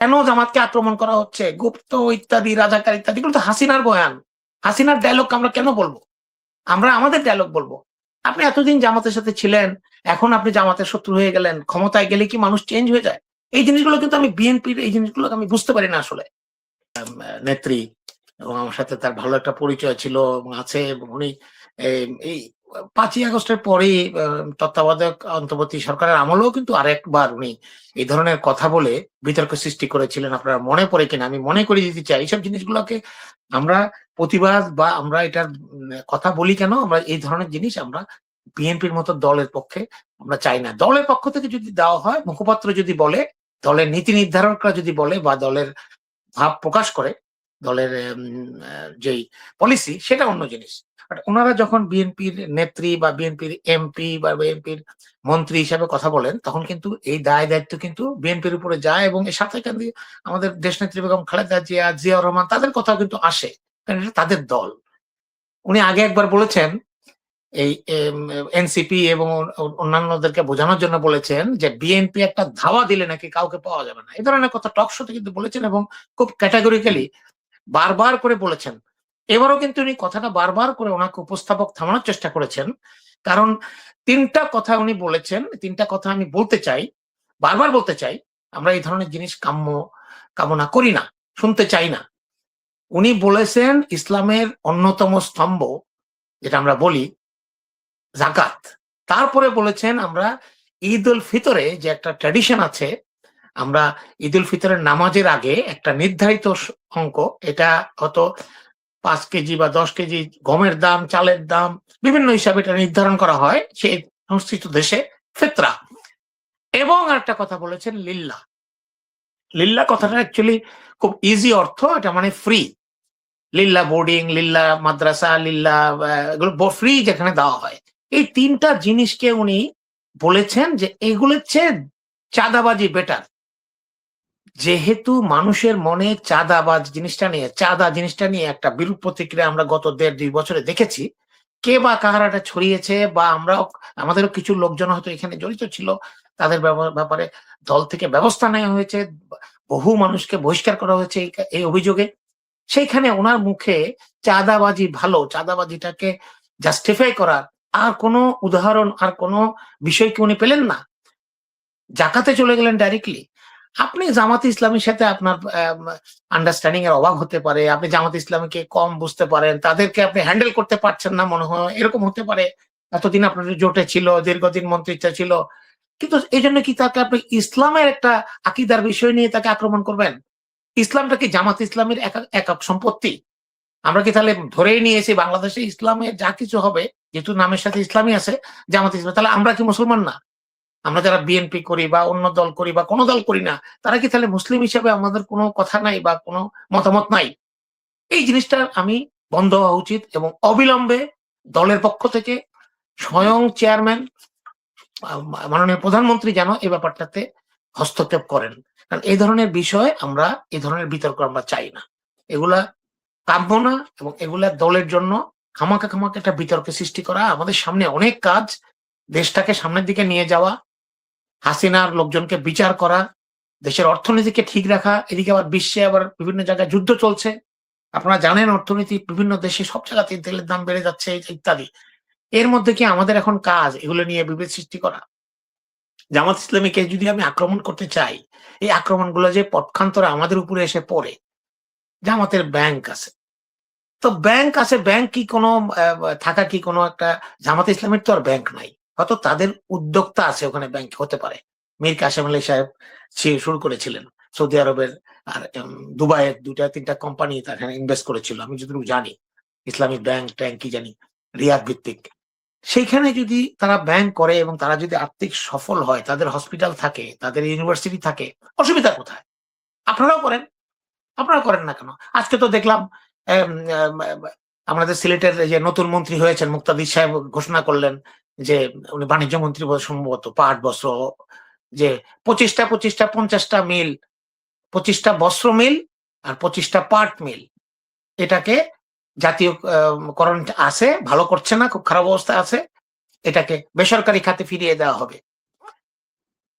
কেন জামাতকে আক্রমণ করা হচ্ছে, গুপ্ত ইত্যাদি, রাজাকার ইত্যাদি, এগুলো তো হাসিনার বয়ান। হাসিনার ডায়লগ আমরা কেন বলবো? আমরা আমাদের ডায়লগ বলবো। আপনি এতদিন জামাতের সাথে ছিলেন, এখন আপনি জামাতের শত্রু হয়ে গেলেন, ক্ষমতায় গেলে কি মানুষ চেঞ্জ হয়ে যায়? এই জিনিসগুলো কিন্তু আমি বিএনপির এই জিনিসগুলো আমি বুঝতে পারি না আসলে। নেত্রী এবং আমার সাথে তার ভালো একটা পরিচয় ছিল এবং আছে, এবং উনি এই 5ই আগস্টের পরেই তত্ত্বাবধায়ক অন্তর্বর্তী সরকারের আমলেও কিন্তু আরেকবার উনি এই ধরনের কথা বলে বিতর্ক সৃষ্টি করেছিলেন। আপনারা মনে পড়ে কিনা আমি মনে করিয়ে দিতে চাই। এইসব জিনিসগুলোকে আমরা প্রতিবাদ বা আমরা এটার কথা বলি কেন? আমরা এই ধরনের জিনিস আমরা বিএনপির মতো দলের পক্ষে আমরা চাই না। দলের পক্ষ থেকে যদি দেওয়া হয়, মুখপাত্র যদি বলে, দলের নীতি নির্ধারকরা যদি বলে বা দলের ভাব প্রকাশ করে, দলের যেই পলিসি, সেটা অন্য জিনিস। ওনারা যখন বিএনপির নেত্রী বা বিএনপির এমপি বা বিএনপির মন্ত্রী হিসাবে কথা বলেন, তখন কিন্তু এই দায় দায়িত্ব কিন্তু বিএনপির উপরে যায়, এবং এর সাথে কিন্তু আমাদের দেশনেত্রী বেগম খালেদা জিয়া, জিয়াউর রহমান, তাদের কথা কিন্তু আসে, কারণ এটা তাদের দল। উনি আগে একবার বলেছেন, এই এনসিপি এবং অন্যান্যদেরকে বোঝানোর জন্য বলেছেন যে বিএনপি একটা ধাওয়া দিলে নাকি কাউকে পাওয়া যাবে না, এই ধরনের কথা টক শোতে কিন্তু বলেছেন, এবং খুব ক্যাটাগরিক্যালি বারবার করে বলেছেন। এবারও কিন্তু উনি কথাটা বারবার করে ওনাকে উপস্থাপক থামানোর চেষ্টা করেছেন, কারণ 3টা কথা উনি বলেছেন। 3টা কথা আমি বলতে চাই, বারবার বলতে চাই। আমরা এই ধরনের জিনিস কামনা করি না, শুনতে চাই না। উনি বলেছেন ইসলামের অন্যতম স্তম্ভ, যেটা আমরা বলি যাকাত। তারপরে বলেছেন আমরা ঈদ উল ফিতরে যে একটা ট্র্যাডিশন আছে, আমরা ঈদ উল ফিতরের নামাজের আগে একটা নির্ধারিত অঙ্ক, এটা হয়তো 5 কেজি বা 10 কেজি গমের দাম, চালের দাম, বিভিন্ন হিসাবে এটা নির্ধারণ করা হয় সেই সংশ্লিষ্ট দেশে, ফিতরা। এবং একটা কথা বলেছেন লিল্লাহ। লিল্লাহ কথাটা অ্যাকচুয়ালি খুব ইজি অর্থ, এটা মানে ফ্রি। লিল্লাহ বোর্ডিং, লিল্লাহ মাদ্রাসা, লিল্লাহ এগুলো ফ্রি যেখানে দেওয়া হয়। এই 3টা জিনিসকে উনি বলেছেন যে এগুলোর চেয়ে চাঁদাবাজি বেটার। যেহেতু মানুষের মনে চাঁদাবাজ জিনিসটা নিয়ে, চাঁদা জিনিসটা নিয়ে একটা বিরূপ প্রতিক্রিয়া আমরা গত 1.5-2 বছরে দেখেছি। কে বা কাহারাটা ছড়িয়েছে, বা আমরাও, আমাদেরও কিছু লোকজন হয়তো এখানে জড়িত ছিল, তাদের ব্যাপারে দল থেকে ব্যবস্থা নেওয়া হয়েছে, বহু মানুষকে বহিষ্কার করা হয়েছে এই অভিযোগে। সেইখানে ওনার মুখে চাঁদাবাজি ভালো, চাঁদাবাজিটাকে জাস্টিফাই করার আর কোনো উদাহরণ, আর কোনো বিষয় কি উনি পেলেন না? জাকাতে চলে গেলেন ডাইরেক্টলি। আপনি জামাতে ইসলামীর সাথে আপনার আন্ডারস্ট্যান্ডিং এর অভাব হতে পারে, আপনি জামাতে ইসলামীকে কম বুঝতে পারেন, তাদেরকে আপনি হ্যান্ডেল করতে পারছেন না মনে হয়, এরকম হতে পারে। এতদিন আপনার জোটে ছিল, দীর্ঘদিন মন্ত্রিত্ব ছিল, কিন্তু এই জন্য কি তাকে আপনি ইসলামের একটা আকিদার বিষয় নিয়ে তাকে আক্রমণ করবেন? ইসলামটা কি জামাত ইসলামের একক সম্পত্তি? আমরা কি তাহলে ধরেই নিয়েছি বাংলাদেশে ইসলামের যা কিছু হবে, যেহেতু নামের সাথে ইসলামী আছে, জামাত ইসলাম, তাহলে আমরা কি মুসলমান না? আমরা যারা বিএনপি করি বা অন্য দল করি বা কোনো দল করি না, তারা কি তাহলে মুসলিম হিসেবে আমাদের কোনো কথা নাই বা কোনো মতামত নাই? এই জিনিসটা আমি বন্ধ হওয়া উচিত, এবং অবিলম্বে দলের পক্ষ থেকে স্বয়ং চেয়ারম্যান, মাননীয় প্রধানমন্ত্রী যেন এই ব্যাপারটাতে হস্তক্ষেপ করেন। কারণ এই ধরনের বিষয়, আমরা এই ধরনের বিতর্ক আমরা চাই না, এগুলা কাম্য না, এবং এগুলা দলের জন্য খামাকা একটা বিতর্কের সৃষ্টি করা। আমাদের সামনে অনেক কাজ, দেশটাকে সামনের দিকে নিয়ে যাওয়া, হাসিনার লোকজনকে বিচার করা, দেশের অর্থনীতিকে ঠিক রাখা, এদিকে আবার বিশ্বে আবার বিভিন্ন জায়গায় যুদ্ধ চলছে। আপনারা জানেন অর্থনীতি বিভিন্ন দেশে সব জায়গাতে তেলের দাম বেড়ে যাচ্ছে ইত্যাদি। এর মধ্যে কি আমাদের এখন কাজ এগুলো নিয়ে বিভেদ সৃষ্টি করা? জামাত ইসলামীকে যদি আমি আক্রমণ করতে চাই, এই আক্রমণগুলো যে পক্ষান্তরে আমাদের উপরে এসে পড়ে। জামাতের ব্যাংক আছে, তো ব্যাংক আছে, ব্যাংক কি কোনো থাকা কি কোনো একটা, জামাত ইসলামের তো আর ব্যাংক নাই, হয়তো তাদের উদ্যোক্তা আছে ওখানে, ব্যাংক হতে পারে। মীর কাসেম আলী সাহেব শুরু করেছিলেন সৌদি আরবের, আর দুবাইয়ের 2-3টা কোম্পানি তাখানে ইনভেস্ট করেছিল, আমি যতটুকু জানি। ইসলামিক ব্যাংক ট্যাঙ্ক কি জানি, রিয়াদ ভিত্তিক। সেইখানে যদি তারা ব্যাংক করে এবং তারা যদি আর্থিক সফল হয়, তাদের হসপিটাল থাকে, তাদের ইউনিভার্সিটি থাকে, অসুবিধা কোথায়? আপনারাও করেন, আপনারা করেন না কেন? আজকে তো দেখলাম আমাদের সিলেটের যে নতুন মন্ত্রী হয়েছেন মুক্তাদির সাহেব ঘোষণা করলেন যে উনি বাণিজ্য মন্ত্রী সম্ভবত, পাট বস্ত্র, যে 25টা 50টা মিল, 25টা বস্ত্র মিল আর 25টা পাট মিল, এটাকে জাতীয়করণ আছে, ভালো করছে না, খুব খারাপ অবস্থা আছে, এটাকে বেসরকারি খাতে ফিরিয়ে দেওয়া হবে।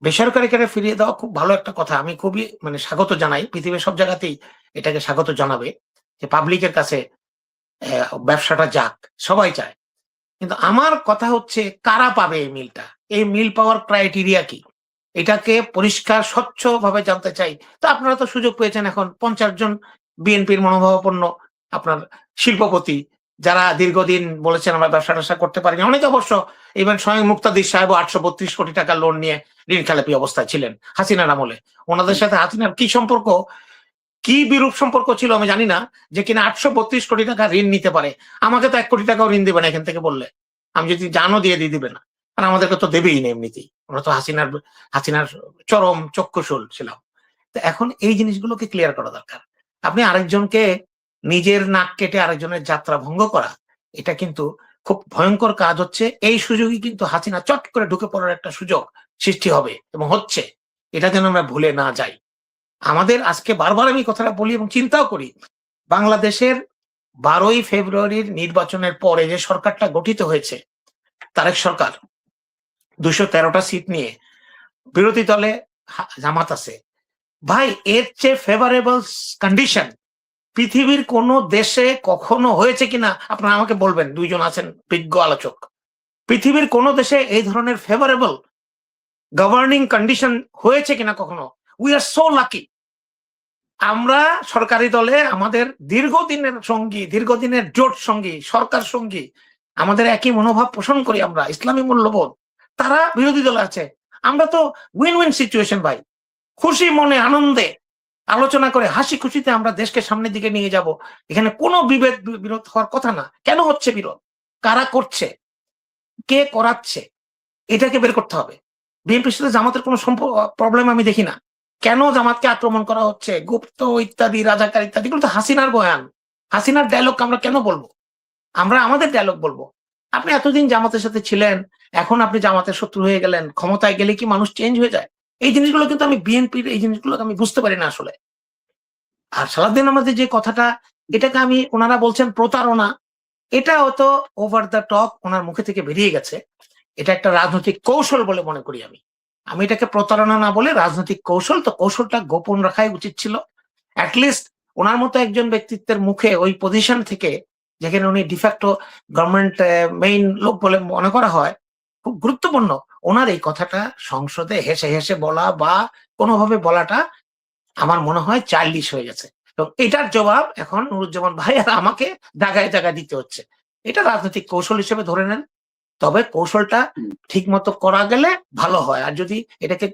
বেসরকারিকে ফিরিয়ে দেওয়া খুব ভালো একটা কথা, আমি খুবই মানে স্বাগত জানাই। পৃথিবীর সব জায়গাতেই এটাকে স্বাগত জানাবে যে পাবলিকের কাছে ব্যবসাটা যাক, সবাই চায়। কিন্তু আমার কথা হচ্ছে কারা পাবে এই মিলটা? এই মিল পাওয়ার ক্রাইটেরিয়া কি? এটাকে পরিষ্কার স্বচ্ছভাবে জানতে চাই। তো আপনারা তো সুযোগ পেয়েছেন, এখন ৫০ জন বিএনপির মনোভাবাপন্ন আপনার শিল্পপতি যারা দীর্ঘদিন বলেছেন আমরা ব্যবসা-ট্যাবসা করতে পারিনি। অনেকে অবশ্য ইভেন স্বয়ং মুক্তাদির সাহেবও ৮৩২ কোটি টাকা লোন নিয়ে ঋণখেলাপি অবস্থায় ছিলেন হাসিনার আমলে। উনাদের সাথে হাসিনার কি সম্পর্ক, কি বিরূপ সম্পর্ক ছিল আমি জানি না, যে কিনা ৮৩২ কোটি টাকা ঋণ নিতে পারে। আমাকে তো ১ কোটি টাকাও ঋণ দিবে না এখান থেকে বললে। আমি যদি জানও দিয়ে দিবে না। কারণ আমাদেরকে তো দেবেই না এমনিতেই। আমরা তো হাসিনার চরম চক্ষুশূল ছিলাম। তো এখন এই জিনিসগুলোকে ক্লিয়ার করা দরকার। আপনি আরেকজনকে নিজের নাক কেটে আরেকজনের যাত্রা ভঙ্গ করা, এটা কিন্তু খুব ভয়ংকর কাজ হচ্ছে। এই সুযোগই কিন্তু হাসিনা চট করে ঢুকে পড়ার একটা সুযোগ সৃষ্টি হবে এবং হচ্ছে। এটা যেন আমরা ভুলে না যাই। আমাদের আজকে বারবার আমি কথাটা বলি এবং চিন্তাও করি। বাংলাদেশের ১২ই ফেব্রুয়ারির নির্বাচনের পরে যে সরকারটা গঠিত হয়েছে, তারেক সরকার ২১৩টা সিট নিয়ে, বিরোধী দলে জামাত আছে। ভাই, এর চেয়ে ফেভারেবল কন্ডিশন পৃথিবীর কোন দেশে কখনো হয়েছে কিনা আপনারা আমাকে বলবেন, দুইজন আছেন বিজ্ঞ আলোচক। পৃথিবীর কোন দেশে এই ধরনের ফেভারেবল গভর্নিং কন্ডিশন হয়েছে কিনা কখনো? We are so lucky. আমরা সরকারি দলে আমাদের দীর্ঘদিনের সঙ্গী, দীর্ঘদিনের জোট সঙ্গী, সরকার সঙ্গী, আমাদের একই মনোভাব পোষণ করি আমরা, ইসলামী মূল্যবোধ। তারা বিরোধী দলে আছে। আমরা তো উইন উইন সিচুয়েশন ভাই। খুশি মনে আনন্দে আলোচনা করে হাসি খুশিতে আমরা দেশকে সামনের দিকে নিয়ে যাব। এখানে কোনো বিরোধ হওয়ার কথা না। কেন হচ্ছে বিরোধ? কারা করছে? কে করাচ্ছে? এটাকে বের করতে হবে। বিএনপির সাথে জামাতের কোনো প্রবলেম আমি দেখি না। কেন জামাতকে আক্রমণ করা হচ্ছে? গুপ্ত ইত্যাদি, রাজাকার ইত্যাদি, এগুলো তো হাসিনার বয়ান। হাসিনার ডায়লগ আমরা কেন বলবো? আমরা আমাদের ডায়লগ বলবো। আপনি এতদিন জামাতের সাথে ছিলেন, এখন আপনি জামাতের শত্রু হয়ে গেলেন। ক্ষমতায় গেলে কি মানুষ চেঞ্জ হয়ে যায়? এই জিনিসগুলো কিন্তু আমি বিএনপির এই জিনিসগুলোকে আমি বুঝতে পারি না আসলে। আর সালাউদ্দিন আমাদের যে কথাটা, এটাকে আমি, ওনারা বলছেন প্রতারণা। এটা হয়তো ওভার দ্য টপ ওনার মুখে থেকে বেরিয়ে গেছে। এটা একটা রাজনৈতিক কৌশল বলে মনে করি আমি। আমি এটাকে প্রতারণা না বলে রাজনৈতিক কৌশল, তো কৌশলটা গোপন রাখাই উচিত ছিল। এট লিস্ট ওনার মতো একজন ব্যক্তিত্বের মুখে ওই পজিশন থেকে, যেখানে উনি ডিফ্যাক্টো গভর্নমেন্ট মেইন লোক বলে মনে করা হয়, খুব গুরুত্বপূর্ণ। ওনার এই কথাটা সংসদে হেসে হেসে বলা বা কোনোভাবে বলাটা আমার মনে হয় চাইল্ডিশ হয়ে গেছে। এবং এটার জবাব এখন নুরুজ্জামান ভাই আর আমাকে জায়গায় জায়গায় দিতে হচ্ছে। এটা রাজনৈতিক কৌশল হিসেবে ধরে নেন। তবে কৌশলটা ঠিক মতো করা গেলে ভালো হয়। আর যদি এটাকে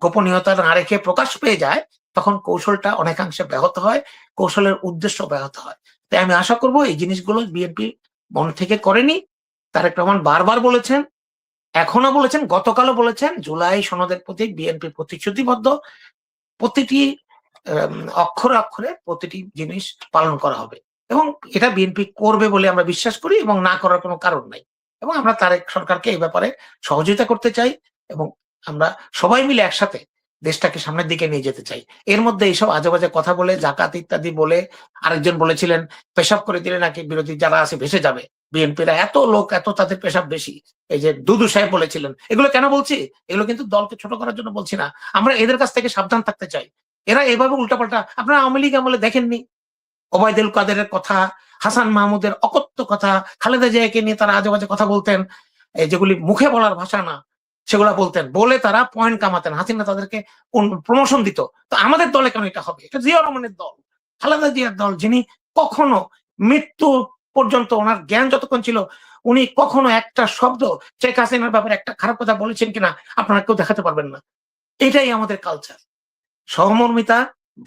গোপনীয়তা না রেখে প্রকাশ পেয়ে যায়, তখন কৌশলটা অনেকাংশে ব্যাহত হয়, কৌশলের উদ্দেশ্য ব্যাহত হয়। তাই আমি আশা করব এই জিনিসগুলো বিএনপি মন থেকে করেনি। তারেক রহমান বারবার বলেছেন, এখনো বলেছেন, গতকালও বলেছেন, জুলাই সনদের প্রতি বিএনপি প্রতিশ্রুতিবদ্ধ। প্রতিটি অক্ষরে অক্ষরে প্রতিটি জিনিস পালন করা হবে এবং এটা বিএনপি করবে বলে আমরা বিশ্বাস করি এবং না করার কোনো কারণ নাই। এবং আমরা তারেক সরকারকে এই ব্যাপারে সহযোগিতা করতে চাই এবং আমরা সবাই মিলে একসাথে দেশটাকে সামনের দিকে নিয়ে যেতে চাই। এর মধ্যে এইসব আজেবাজে কথা বলে, জাকাত ইত্যাদি বলে, আরেকজন বলেছিলেন পেশাব করে দিলে নাকি বিরোধী যারা আছে ভেসে যাবে। বিএনপিরা এত লোক, এত তাদের পেশাব বেশি। এই যে দুদু সাহেব বলেছিলেন, এগুলো কেন বলছি? এগুলো কিন্তু দলকে ছোট করার জন্য বলছি না। আমরা এদের কাছ থেকে সাবধান থাকতে চাই। এরা এভাবে উল্টাপাল্টা, আপনারা আওয়ামী লীগ আমলে দেখেননি? ওবায়দুল কাদেরের কথা, হাসান মাহমুদের অকথ্য কথা, খালেদা জিয়াকে নিয়ে তারা আজেবাজে কথা বলতেন, যেগুলি মুখে বলার ভাষা না, সেগুলা বলতেন। বলে তারা পয়েন্ট কামাতেন। হাসিনা তাদেরকে প্রমোশন দিত। তো আমাদের দলে কেন এটা হবে? এটা জিয়া রহমানের দল, খালেদা জিয়ার দল, যিনি কখনো মৃত্যু পর্যন্ত, ওনার জ্ঞান যতক্ষণ ছিল, উনি কখনো একটা শব্দ শেখ হাসিনার ব্যাপারে একটা খারাপ কথা বলেছেন কিনা আপনারা কেউ দেখাতে পারবেন না। এটাই আমাদের কালচার। সহমর্মিতা,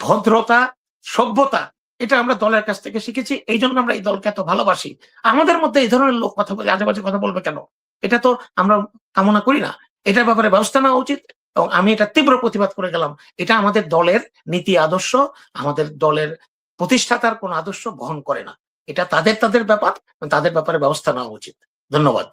ভদ্রতা, সভ্যতা, এটা আমরা দলের কাছ থেকে শিখেছি। এই জন্য আমরা এই দলকে এত ভালোবাসি। আমাদের মধ্যে এই ধরনের লোক কথা বলে, আজেবাজে কথা বলবে কেন? এটা তো আমরা কামনা করি না। এটার ব্যাপারে ব্যবস্থা নেওয়া উচিত এবং আমি এটা তীব্র প্রতিবাদ করে গেলাম। এটা আমাদের দলের নীতি আদর্শ, আমাদের দলের প্রতিষ্ঠাতার কোন আদর্শ বহন করে না। এটা তাদের ব্যাপার, তাদের ব্যাপারে ব্যবস্থা নেওয়া উচিত। ধন্যবাদ।